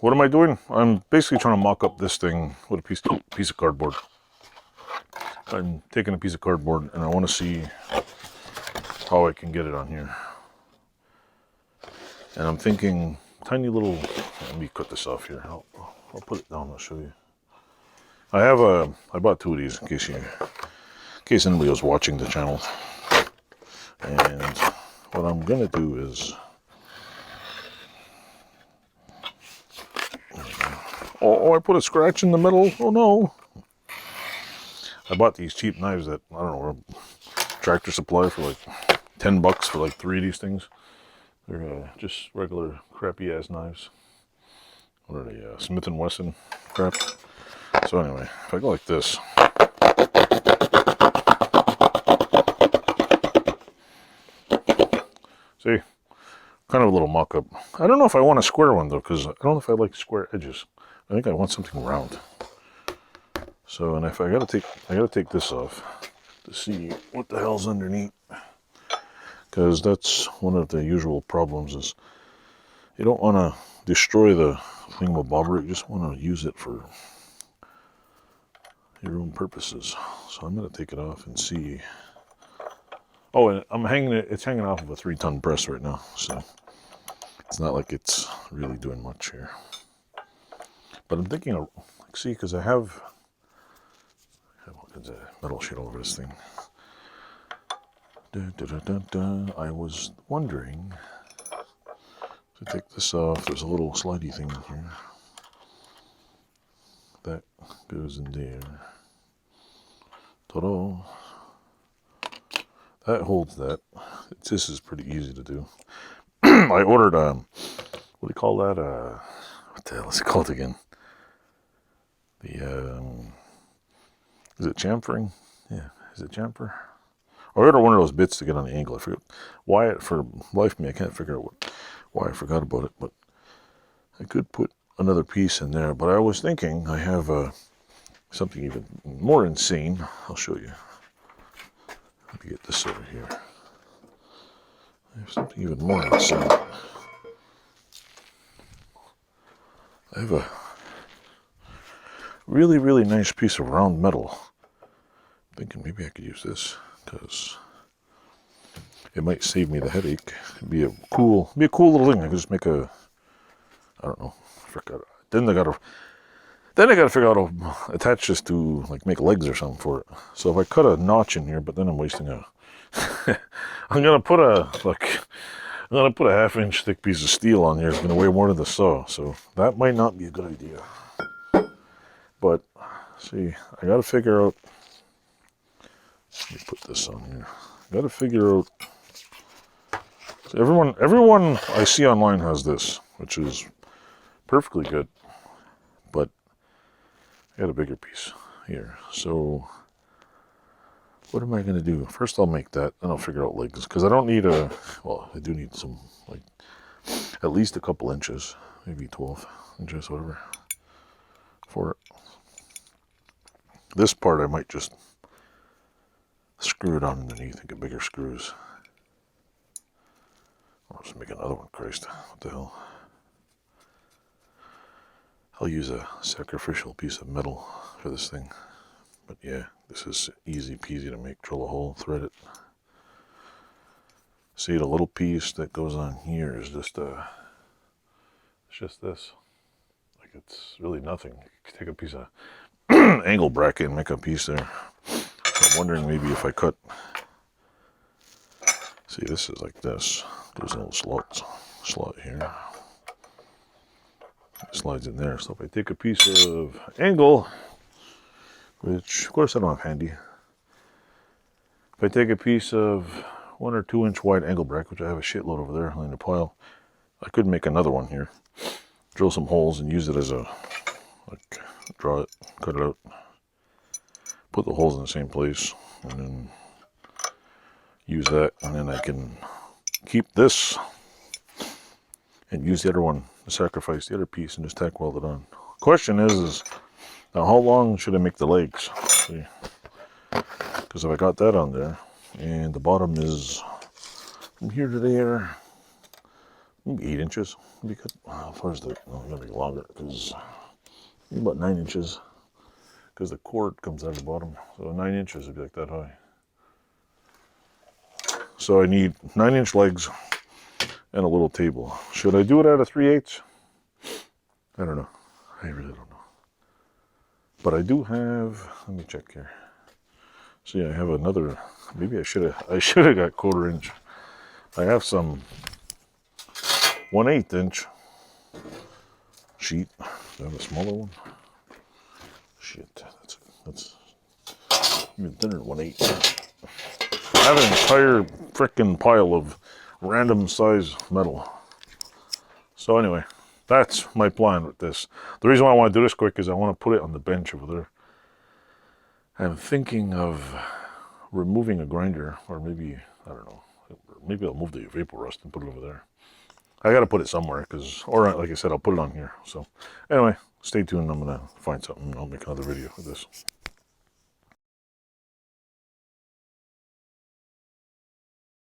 what am I doing? I'm basically trying to mock up this thing with a piece of cardboard. I'm taking a piece of cardboard and I want to see how I can get it on here. And I'm thinking tiny little, let me cut this off here. I'll put it down, I'll show you. I bought two of these in case anybody was watching the channel. And what I'm gonna do is, oh, I put a scratch in the middle. Oh no. I bought these cheap knives that, I don't know, Tractor Supply for like $10 for like 3 of these things. They're just regular crappy ass knives. What are they? Smith & Wesson crap. So anyway, if I go like this, see, kind of a little mock-up. I don't know if I want a square one though, because I don't know if I like square edges. I think I want something round. So, and if I gotta take this off to see what the hell's underneath, because that's one of the usual problems is you don't want to destroy the thingamabobber, you just want to use it for your own purposes. So I'm gonna take it off and see. Oh, and it's hanging off of a 3-ton press right now, so it's not like it's really doing much here. But I'm thinking of, see, because I have all kinds of metal shit all over this thing. I was wondering, to take this off, there's a little slidey thing in here. That goes in there. Ta-da! That holds that. This is pretty easy to do. I ordered, what do you call that? What the hell is it called again? Is it chamfering? Yeah, is it chamfer? I ordered one of those bits to get on the angle. I forget why, for life of me, I can't figure out why I forgot about it, but I could put another piece in there. But I was thinking I have something even more insane. I'll show you. Let me get this over here. I have something even more insane. I have a really, really nice piece of round metal. I'm thinking maybe I could use this because it might save me the headache. It'd be a cool little thing. I could just make a, I don't know, I forgot. Then I gotta figure out how to attach this to, like, make legs or something for it. So if I cut a notch in here, but then I'm wasting a, I'm gonna put a 1/2-inch thick piece of steel on here. It's gonna weigh more than the saw, so that might not be a good idea. But see, I gotta figure out. Let me put this on here. I gotta figure out. So everyone I see online has this, which is perfectly good. But I got a bigger piece here. So what am I gonna do? First, I'll make that, then I'll figure out legs, because I don't need a. Well, I do need some, like, at least a couple inches, maybe 12 inches, whatever, for it. This part I might just screw it on underneath and get bigger screws. I'll just make another one, Christ, what the hell. I'll use a sacrificial piece of metal for this thing. But yeah, this is easy peasy to make. Drill a hole, thread it. See, the little piece that goes on here is just it's just this. Like, it's really nothing. You could take a piece of angle bracket and make a piece there. So I'm wondering maybe if I cut. See, this is like this. There's a little slot here. It slides in there. So if I take a piece of angle, which of course I don't have handy. If I take a piece of 1 or 2 inch wide angle bracket, which I have a shitload over there in the pile, I could make another one here. Drill some holes and use it as a, like, draw it, cut it out, put the holes in the same place, and then use that, and then I can keep this and use the other one to sacrifice the other piece and just tack weld it on. Question is now how long should I make the legs? See, because if I got that on there and the bottom is from here to there, maybe 8 inches. Because where's the? No, it's gonna be longer because about 9 inches. Because the cord comes out of the bottom, so 9 inches would be like that high. So I need 9-inch legs and a little table. Should I do it out of 3/8? I don't know. I really don't know. But I do have. Let me check here. See, I have another. Maybe I should have got 1/4 inch. I have some 1/8 inch sheet. Do I have a smaller one? Shit, that's even thinner than 1/8. I have an entire frickin' pile of random size metal. So anyway, that's my plan with this. The reason why I want to do this quick is I want to put it on the bench over there. I'm thinking of removing a grinder, or maybe, I don't know, maybe I'll move the vapor rust and put it over there. I gotta put it somewhere, or like I said, I'll put it on here. So anyway, stay tuned. I'm gonna find something and I'll make another video of this.